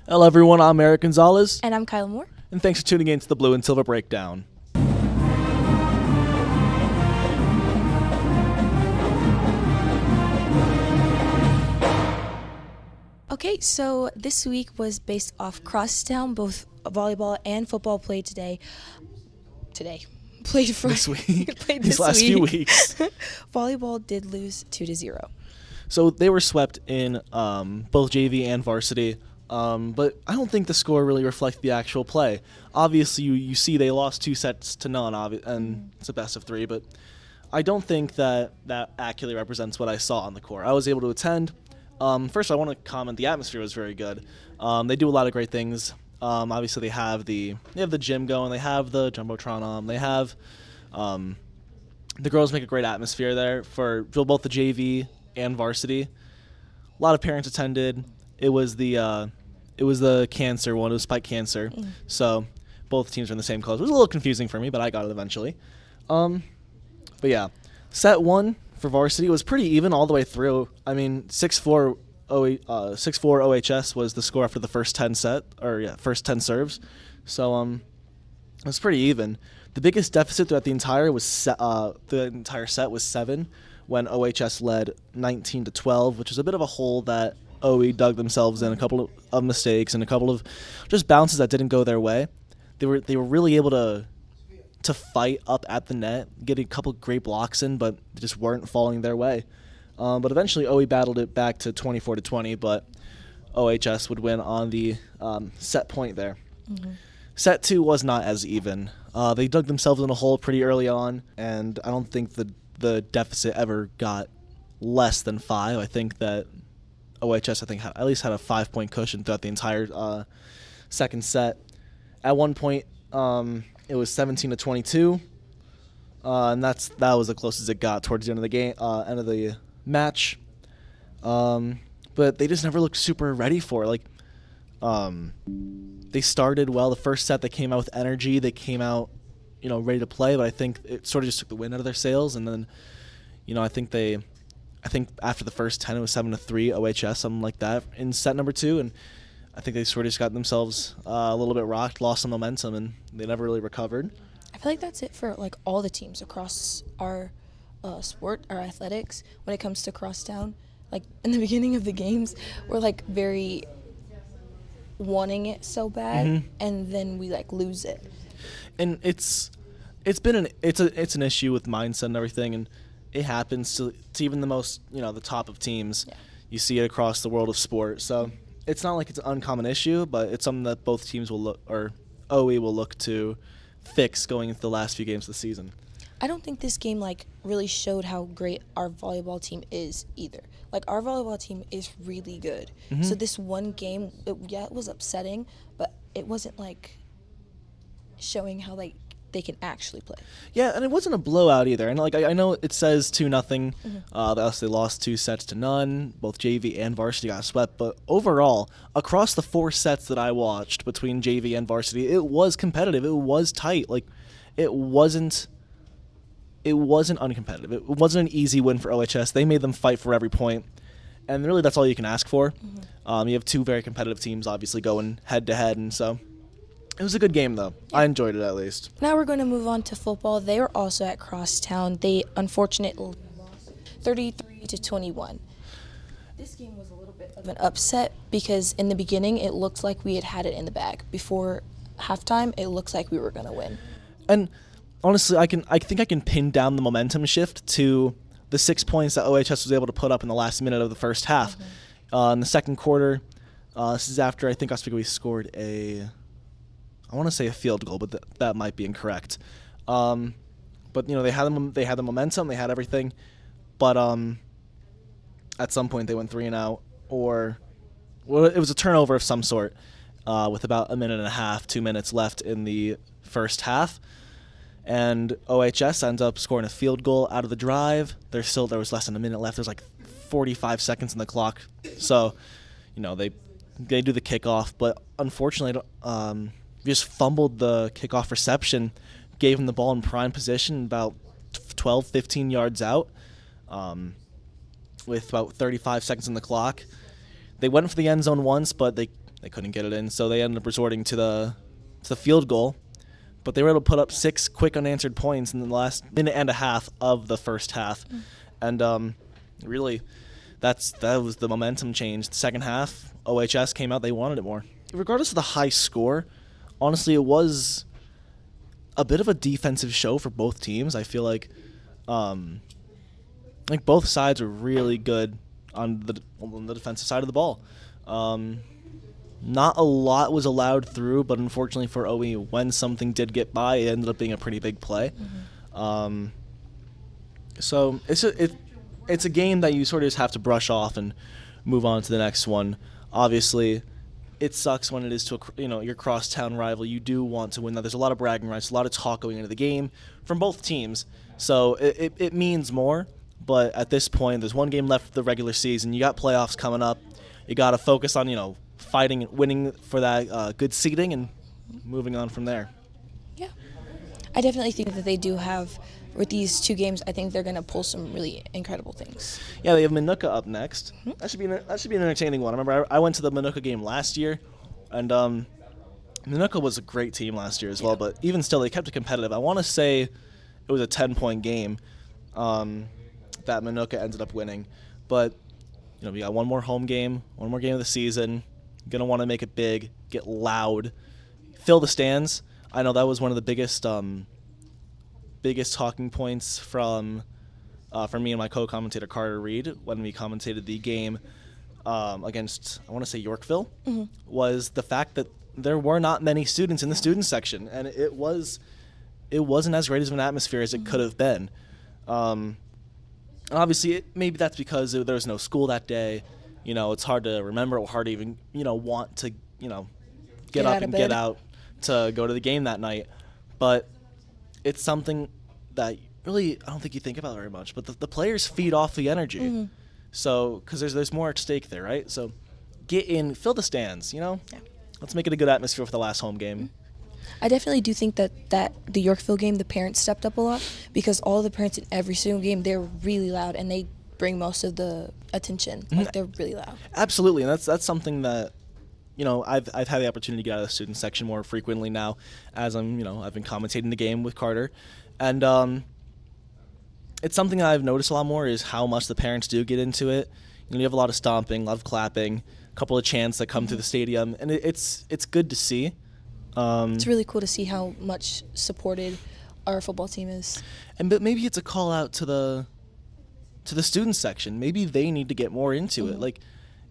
Hello, everyone. I'm Eric Gonzalez, And I'm Kyla Moore. and thanks for tuning in to the Blue and Silver Breakdown. Okay, so this week was based off Crosstown. Both volleyball and football played today. Played for This week, played these this last few week. weeks. Volleyball did lose 2-0. So they were swept in both JV and varsity, but I don't think the score really reflected the actual play. Obviously, you see they lost 2-0, and it's a best of 3, but I don't think that accurately represents what I saw on the court. I was able to attend. First, I want to comment the atmosphere was very good. They do a lot of great things. Obviously, they have the gym going. They have the jumbotron on. They have the girls make a great atmosphere there for both the JV and varsity. A lot of parents attended. It was the cancer one. It was Spike Cancer. So both teams are in the same colors. It was a little confusing for me, but I got it eventually. But yeah, set one for varsity was pretty even all the way through. I mean, 6-4 OHS was the score after the first 10 serves. So it was pretty even. The biggest deficit throughout the entire set was 7 when OHS led 19-12, which is a bit of a hole that OE dug themselves in, a couple of mistakes and a couple of just bounces that didn't go their way. They were really able to fight up at the net, get a couple great blocks in, but they just weren't falling their way. But eventually OE battled it back to 24-20, but OHS would win on the set point there. Mm-hmm. Set 2 was not as even. They dug themselves in a hole pretty early on, and I don't think the deficit ever got less than 5. I think that OHS at least had a 5-point cushion throughout the entire second set. At one point, it was 17-22, and that was the closest it got towards the end of the game, end of the match. But they just never looked super ready for it. They started well. The first set, they came out with energy. They came out, ready to play. But I think it sort of just took the wind out of their sails. And then, I think after the first 10, it was 7-3 OHS, something like that, in set number 2. And I think they sort of just got themselves a little bit rocked, lost some momentum, and they never really recovered. I feel like that's it for all the teams across our sport, our athletics. When it comes to Crosstown, in the beginning of the games, we're very wanting it so bad, mm-hmm. and then we lose it. And it's an issue with mindset and everything, and it happens to even the most the top of teams. Yeah. You see it across the world of sport. So it's not like it's an uncommon issue, but it's something that both teams OE will look to fix going into the last few games of the season. I don't think this game really showed how great our volleyball team is either. Our volleyball team is really good. Mm-hmm. So this one game, it was upsetting, but it wasn't showing how they can actually play. Yeah, and it wasn't a blowout either. And I know it says 2-0. Mm-hmm. They lost 2-0. Both JV and varsity got swept. But overall, across the 4 sets that I watched between JV and varsity, it was competitive. It was tight. It wasn't uncompetitive. It wasn't an easy win for OHS. They made them fight for every point. And really, that's all you can ask for. Mm-hmm. You have 2 very competitive teams, obviously, going head-to-head. And so it was a good game, though. Yeah. I enjoyed it, at least. Now we're going to move on to football. They were also at Crosstown. They, unfortunately, lost 33-21. This game was a little bit of an upset because in the beginning, it looked like we had it in the bag. Before halftime, it looks like we were going to win. And honestly, I think I can pin down the momentum shift to the 6 points that OHS was able to put up in the last minute of the first half. Mm-hmm. In the second quarter, this is after I think Oswego scored I want to say a field goal, but that might be incorrect. But they had the momentum, they had everything, but at some point they went 3-and-out, or it was a turnover of some sort, with about a minute and a half, 2 minutes left in the first half. And OHS ends up scoring a field goal out of the drive. There was less than a minute left. There's 45 seconds on the clock. So, they do the kickoff, but unfortunately, just fumbled the kickoff reception, gave him the ball in prime position about 12, 15 yards out, with about 35 seconds on the clock. They went for the end zone once, but they They couldn't get it in, so they ended up resorting to the field goal. But they were able to put up 6 quick unanswered points in the last minute and a half of the first half. And really, that was the momentum change. The second half, OHS came out, they wanted it more. Regardless of the high score, honestly, it was a bit of a defensive show for both teams. I feel like both sides were really good on the defensive side of the ball. Not a lot was allowed through, but unfortunately for OE, when something did get by, it ended up being a pretty big play. So it's a game that you sort of just have to brush off and move on to the next one. Obviously, it sucks when it is to your crosstown rival. You do want to win that. There's a lot of bragging rights, a lot of talk going into the game from both teams. So it means more. But at this point, there's one game left of the regular season. You got playoffs coming up. You got to focus on fighting and winning for that good seeding and moving on from there. Yeah. I definitely think that they do have, with these 2 games, I think they're going to pull some really incredible things. Yeah, they have Minooka up next. That should be an entertaining one. I remember I went to the Minooka game last year, and Minooka was a great team last year as well, but even still, they kept it competitive. I want to say it was a 10-point game that Minooka ended up winning. But we got one more home game, one more game of the season. Going to want to make it big, get loud, fill the stands. I know that was one of the biggest talking points from me and my co-commentator Carter Reed when we commentated the game against, I want to say Yorkville, was the fact that there were not many students in the student section, and it wasn't as great as an atmosphere as it could have been. Obviously, maybe that's because there was no school that day. It's hard to remember or hard to even want to get up and get out to go to the game that night. But it's something that really I don't think you think about very much. But the players feed off the energy. So because there's more at stake there, right? So get in, fill the stands. Let's make it a good atmosphere for the last home game. I definitely do think that the Yorkville game, the parents stepped up a lot, because all the parents in every single game, they're really loud and they bring most of the attention. Like, they're really loud. Absolutely, and that's something that I've had the opportunity to get out of the student section more frequently now, as I've been commentating the game with Carter, and it's something that I've noticed a lot more is how much the parents do get into it. You have a lot of stomping, a lot of clapping, a couple of chants that come through the stadium, and it's good to see. It's really cool to see how much supported our football team is. But maybe it's a call out to the student section. Maybe they need to get more into it. Like,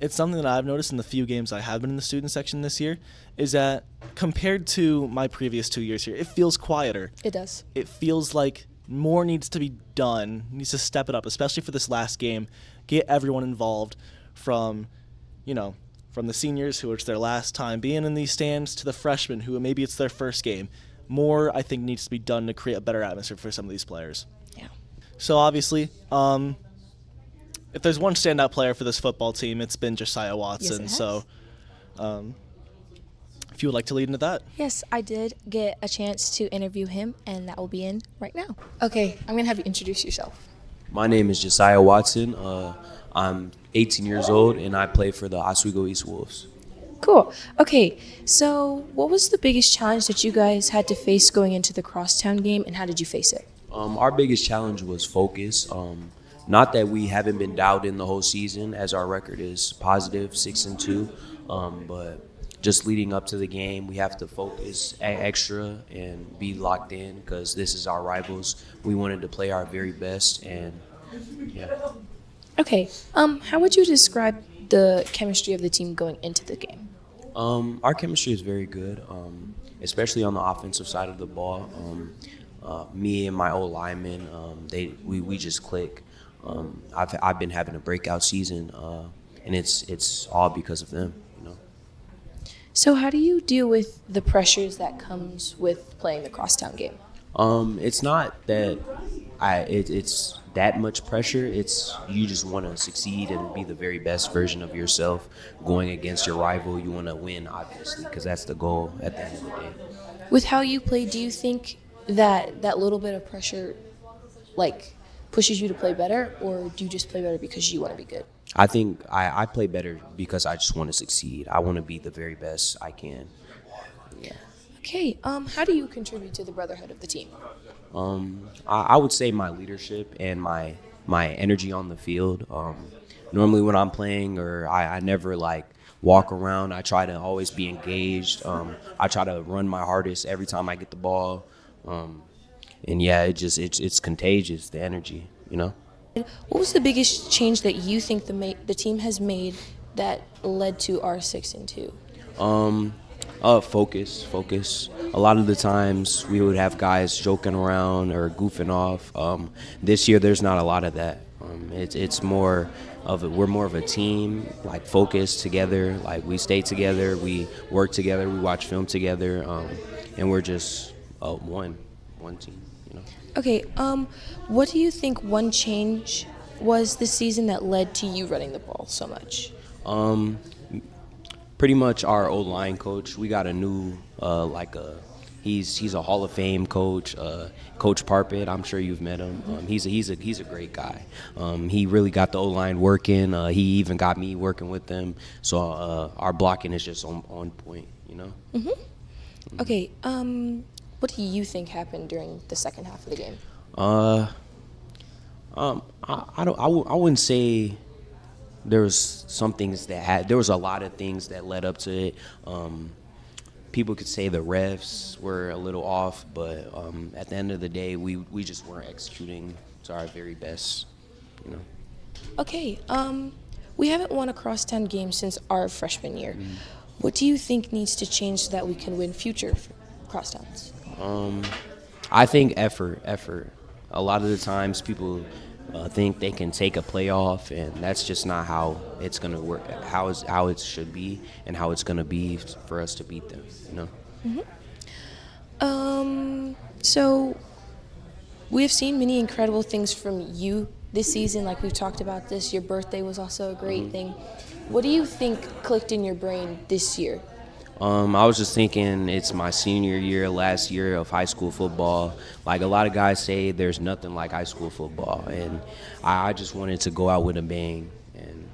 it's something that I've noticed in the few games I have been in the student section this year, is that compared to my previous 2 years here, it feels quieter. It does. It feels like more needs to be done, needs to step it up, especially for this last game. Get everyone involved from the seniors who it's their last time being in these stands to the freshmen who maybe it's their first game. More, I think, needs to be done to create a better atmosphere for some of these players. Yeah. So obviously, if there's one standout player for this football team, it's been Josiah Watson. Yes, it has. So if you would like to lead into that. Yes, I did get a chance to interview him, and that will be in right now. Okay, I'm going to have you introduce yourself. My name is Josiah Watson. I'm 18 years old, and I play for the Oswego East Wolves. Cool. Okay, so what was the biggest challenge that you guys had to face going into the crosstown game, and how did you face it? Our biggest challenge was focus. Not that we haven't been dialed in the whole season, as our record is positive, 6-2, but just leading up to the game, we have to focus extra and be locked in because this is our rivals. We wanted to play our very best, and yeah. Okay, how would you describe the chemistry of the team going into the game? Our chemistry is very good, especially on the offensive side of the ball. Me and my old linemen, we just click. I've been having a breakout season, and it's all because of them. So how do you deal with the pressures that comes with playing the crosstown game? It's not that it's that much pressure. It's you just want to succeed and be the very best version of yourself. Going against your rival, you want to win, obviously, because that's the goal at the end of the day. With how you play, do you think that little bit of pressure, pushes you to play better, or do you just play better because you want to be good? I think I play better because I just want to succeed. I want to be the very best I can. Yeah. Okay, how do you contribute to the brotherhood of the team? I would say my leadership and my energy on the field. Normally when I'm playing, or I never like walk around. I try to always be engaged. I try to run my hardest every time I get the ball. And yeah, it's contagious, the energy, you know. What was the biggest change that you think the team has made that led to our 6-2? Focus. A lot of the times we would have guys joking around or goofing off. This year there's not a lot of that. It's more of we're more of a team, like focused together. Like we stay together, we work together, we watch film together, and we're just one team. You know. Okay, what do you think one change was this season that led to you running the ball so much? Pretty much our old line coach. We got a new he's a Hall of Fame coach, Coach Parpet. I'm sure you've met him. He's a great guy. He really got the O line working. He even got me working with them. So our blocking is just on point. You know. Okay, what do you think happened during the second half of the game? I wouldn't say there was some things there was a lot of things that led up to it. People could say the refs were a little off, but at the end of the day, we just weren't executing to our very best, you know. Okay, we haven't won a crosstown game since our freshman year. What do you think needs to change so that we can win future crosstowns? I think effort. A lot of the times people think they can take a playoff, and that's just not how it's going to work, how it should be and how it's going to be for us to beat them, you know. So we have seen many incredible things from you this season. Like we've talked about this, your birthday was also a great thing. What do you think clicked in your brain this year? I was just thinking it's my senior year, last year of high school football. Like a lot of guys say, there's nothing like high school football, and I just wanted to go out with a bang, and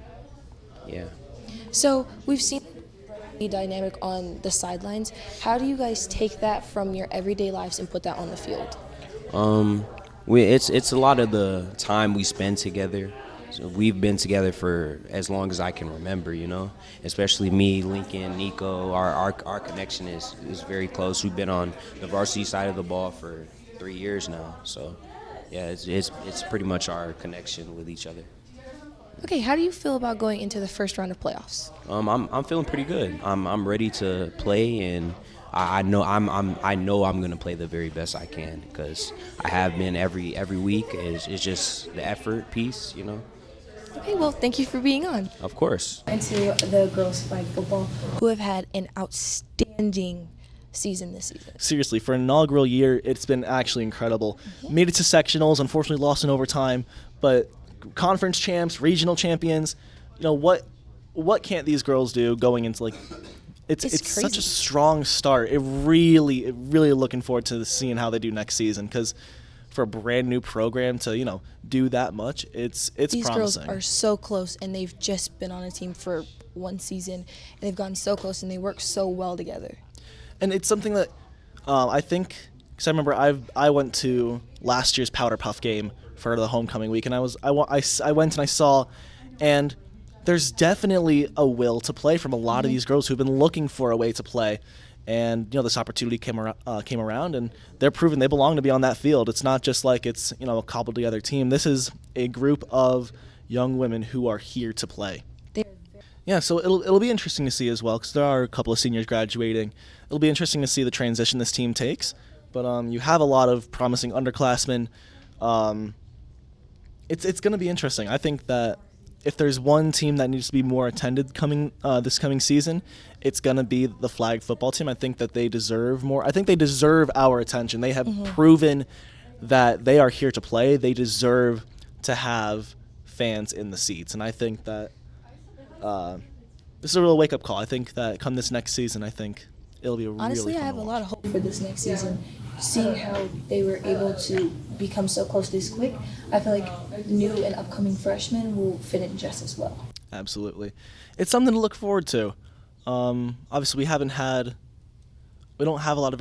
yeah. So we've seen the dynamic on the sidelines. How do you guys take that from your everyday lives and put that on the field? It's a lot of the time we spend together. So we've been together for as long as I can remember, you know, especially me, Lincoln, Nico. Our connection is very close. We've been on the varsity side of the ball for 3 years now. So, yeah, it's pretty much our connection with each other. Okay, how do you feel about going into the first round of playoffs? I'm feeling pretty good. I'm ready to play, and I know I'm gonna play the very best I can because I have been every week. It's just the effort piece, you know. Okay, well, thank you for being on. Of course. Into the girls flag football, who have had an outstanding season this season. Seriously, for an inaugural year, it's been actually incredible. Made it to sectionals, unfortunately lost in overtime, but conference champs, regional champions, you know, what can't these girls do going into, like, it's such a strong start. It really looking forward to seeing how they do next season, because for a brand new program to, you know, do that much, it's These promising. girls are so close, and they've just been on a team for one season, and they've gotten so close, and they work so well together. And it's something that I think, because I remember I went to last year's Powder Puff game for the homecoming week, and I went and I saw, and there's definitely a will to play from a lot of these girls who've been looking for a way to play. And, you know, this opportunity came around, and they're proving they belong to be on that field. It's not just like it's, you know, a cobbled together team. This is a group of young women who are here to play. Yeah, so it'll be interesting to see as well, because there are a couple of seniors graduating. It'll be interesting to see the transition this team takes. But you have a lot of promising underclassmen. It's going to be interesting. I think that if there's one team that needs to be more attended this coming season, it's going to be the flag football team. I think that they deserve more. I think they deserve our attention. They have proven that they are here to play. They deserve to have fans in the seats. And I think that this is a real wake-up call. I think that come this next season, I think it'll be a Honestly, really fun I have to a watch. lot of hope for this next season, seeing how they were able to become so close this quick, I feel like new and upcoming freshmen will fit in just as well. Absolutely. It's something to look forward to. Obviously, we don't have a lot of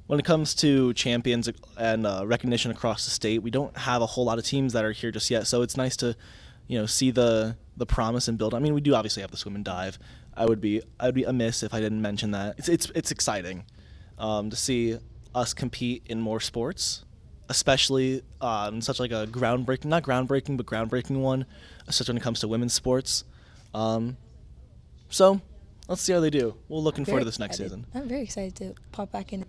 when it comes to champions and recognition across the state, we don't have a whole lot of teams that are here just yet. So it's nice to, see the promise and build. I mean, we do obviously have the swim and dive. I would be amiss if I didn't mention that. It's exciting to see us compete in more sports, especially in such like a not groundbreaking, but groundbreaking one, such when it comes to women's sports. So let's see how they do. We're looking forward to this next season. I'm very excited to pop back in.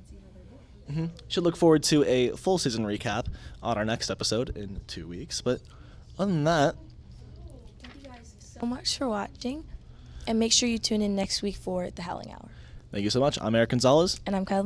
Should look forward to a full season recap on our next episode in 2 weeks. But other than that, Thank you guys so much for watching, and make sure you tune in next week for the Howling Hour. thank you so much. I'm Eric Gonzalez. And I'm Kyle.